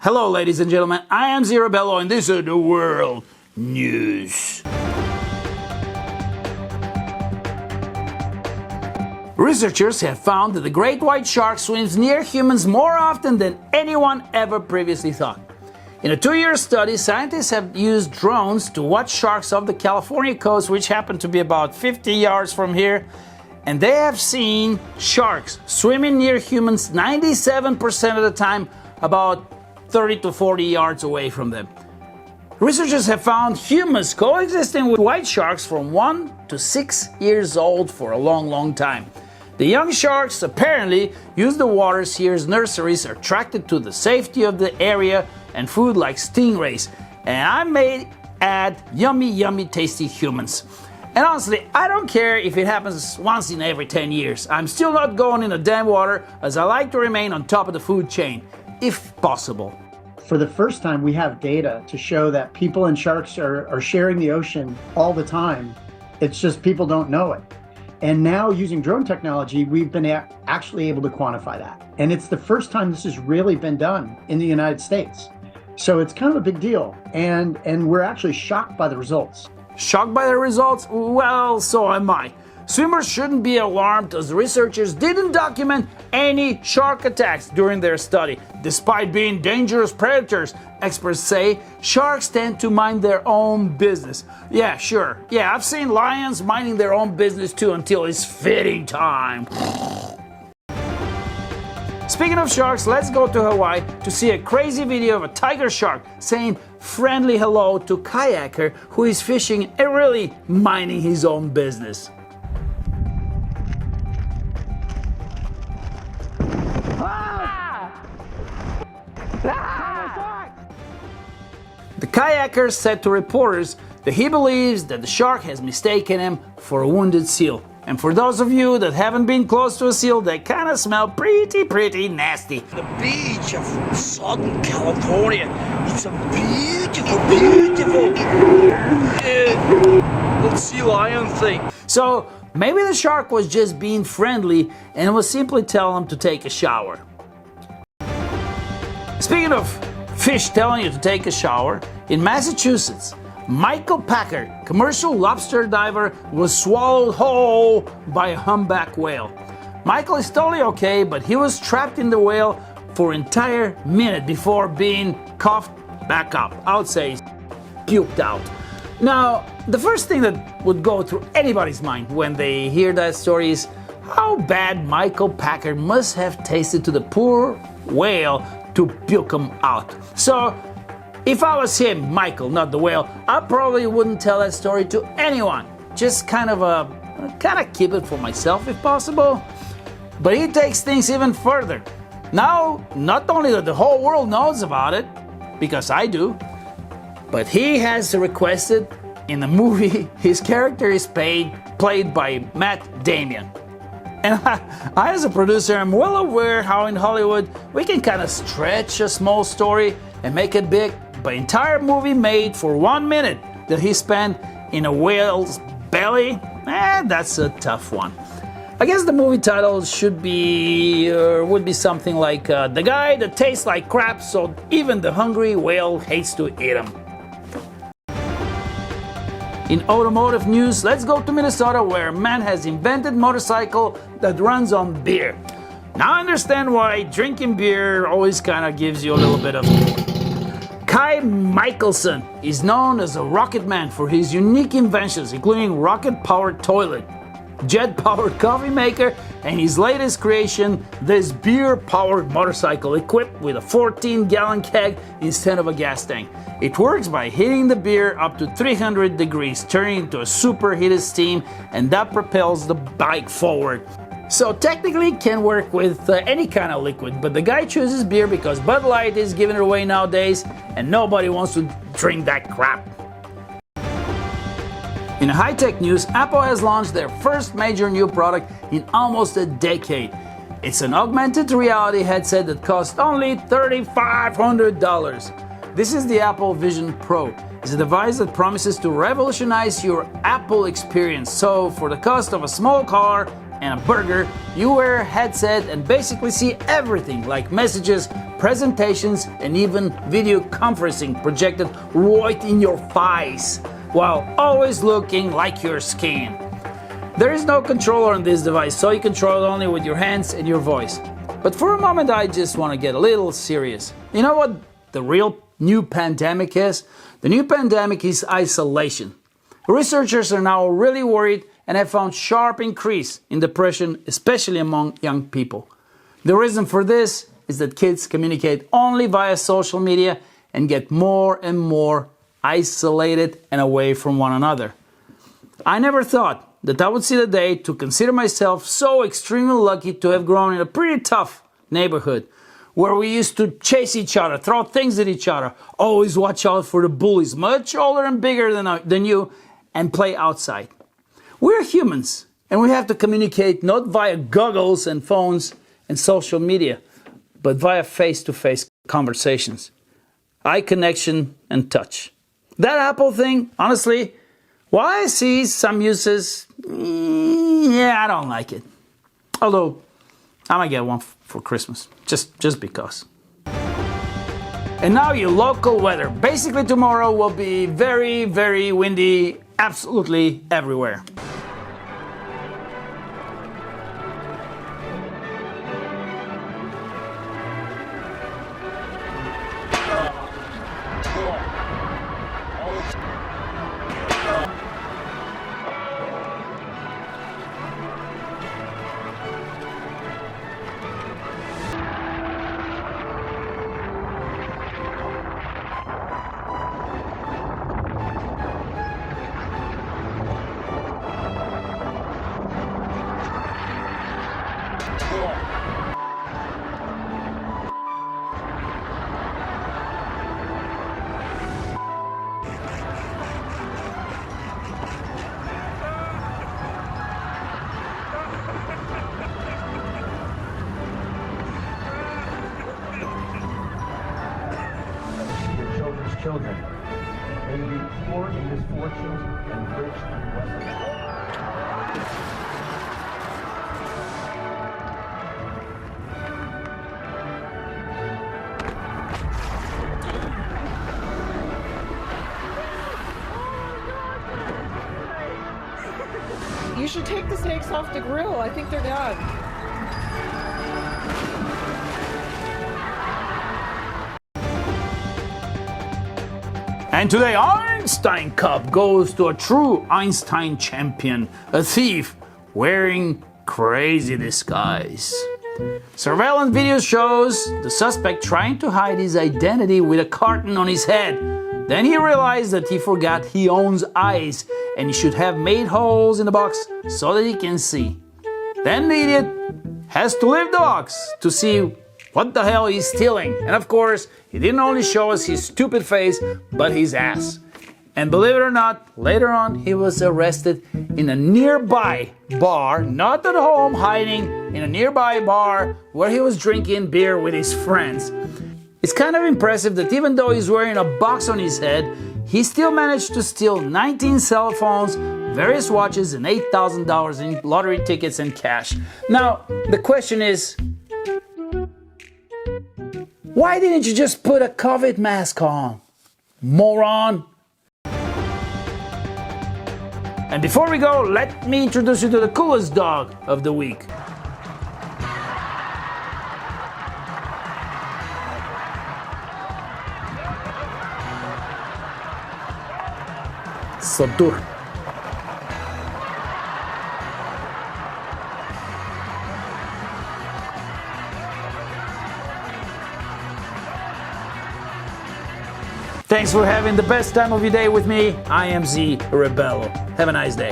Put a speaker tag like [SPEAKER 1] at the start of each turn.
[SPEAKER 1] Hello, ladies and gentlemen, I am Zee Rebello, and this is the World News. Researchers have found that the great white shark swims near humans more often than anyone ever previously thought. In a 2-year study, scientists have used drones to watch sharks off the California coast, which happen to be about 50 yards from here, and they have seen sharks swimming near humans 97% of the time, about 30 to 40 yards away from them. Researchers have found humans coexisting with white sharks from 1 to 6 years old for a long time. The young sharks apparently use the waters here as nurseries, attracted to the safety of the area and food like stingrays, and I may add yummy tasty humans. And honestly, I don't care if it happens once in every 10 years. I'm still not going in the damn water, as I like to remain on top of the food chain, if possible.
[SPEAKER 2] For the first time, we have data to show that people and sharks are sharing the ocean all the time. It's just people don't know it. And now, using drone technology, we've been actually able to quantify that. And it's the first time this has really been done in the United States. So it's kind of a big deal. And we're actually shocked by the results.
[SPEAKER 1] Shocked by the results? Well, so am I. Swimmers shouldn't be alarmed, as researchers didn't document any shark attacks during their study. Despite being dangerous predators, experts say sharks tend to mind their own business. Yeah, sure. Yeah, I've seen lions minding their own business too until it's feeding time. Speaking of sharks, let's go to Hawaii to see a crazy video of a tiger shark saying friendly hello to kayaker who is fishing and really minding his own business. The kayaker said to reporters that he believes that the shark has mistaken him for a wounded seal. And for those of you that haven't been close to a seal, they kind of smell pretty nasty.
[SPEAKER 3] The beach of Southern California, it's a beautiful little sea lion thing.
[SPEAKER 1] So maybe the shark was just being friendly and was simply telling him to take a shower. Speaking of fish telling you to take a shower, in Massachusetts, Michael Packer, commercial lobster diver, was swallowed whole by a humpback whale. Michael is totally okay, but he was trapped in the whale for an entire minute before being coughed back up. I would say puked out. Now, the first thing that would go through anybody's mind when they hear that story is how bad Michael Packer must have tasted to the poor whale to puke him out. So, if I was him, Michael, not the whale, I probably wouldn't tell that story to anyone. Just kind of keep it for myself if possible. But he takes things even further. Now, not only that the whole world knows about it, because I do, but he has requested in the movie his character is played by Matt Damon. And I, as a producer, am well aware how in Hollywood we can kind of stretch a small story and make it big, but entire movie made for 1 minute that he spent in a whale's belly, that's a tough one. I guess the movie title should be, would be something like The Guy That Tastes Like Crap, So Even the Hungry Whale Hates to Eat Him. In automotive news, let's go to Minnesota, where a man has invented a motorcycle that runs on beer. Now I understand why drinking beer always kind of gives you a little bit of... Kai Michelson is known as a rocket man for his unique inventions, including rocket-powered toilet, jet-powered coffee maker, and his latest creation, this beer-powered motorcycle equipped with a 14-gallon keg instead of a gas tank. It works by heating the beer up to 300 degrees, turning into a superheated steam, and that propels the bike forward. So technically it can work with any kind of liquid, but the guy chooses beer because Bud Light is giving it away nowadays, and nobody wants to drink that crap. In high-tech news, Apple has launched their first major new product in almost a decade. It's an augmented reality headset that costs only $3,500. This is the Apple Vision Pro. It's a device that promises to revolutionize your Apple experience. So, for the cost of a small car, and a burger, you wear a headset and basically see everything like messages, presentations, and even video conferencing projected right in your face, while always looking like your skin. There is no controller on this device, so you control it only with your hands and your voice. But for a moment, I just want to get a little serious. You know what the real new pandemic is? The new pandemic is isolation. Researchers are now really worried and have found sharp increase in depression, especially among young people. The reason for this is that kids communicate only via social media and get more and more isolated and away from one another. I never thought that I would see the day to consider myself so extremely lucky to have grown in a pretty tough neighborhood where we used to chase each other, throw things at each other, always watch out for the bullies, much older and bigger than you, and play outside. We're humans, and we have to communicate not via goggles and phones and social media, but via face-to-face conversations, eye connection and touch. That Apple thing, honestly, while I see some uses, I don't like it. Although, I might get one for Christmas, just because. And now your local weather. Basically tomorrow will be very, very windy, absolutely everywhere.
[SPEAKER 4] Children may be poor in misfortunes and rich in blessings.
[SPEAKER 5] You should take the steaks off the grill. I think they're done.
[SPEAKER 1] And today, Einstein Cup goes to a true Einstein champion, a thief wearing crazy disguise. Surveillance video shows the suspect trying to hide his identity with a carton on his head. Then he realized that he forgot he owns eyes and he should have made holes in the box so that he can see. Then the idiot has to leave the box to see what the hell he's stealing. And of course, he didn't only show us his stupid face, but his ass. And believe it or not, later on he was arrested in a nearby bar, not at home hiding, in a nearby bar where he was drinking beer with his friends. It's kind of impressive that even though he's wearing a box on his head, he still managed to steal 19 cell phones, various watches, and $8,000 in lottery tickets and cash. Now, the question is, why didn't you just put a COVID mask on, moron? And before we go, let me introduce you to the coolest dog of the week. Sotur. Thanks for having the best time of your day with me. I am Zee Rebello. Have a nice day.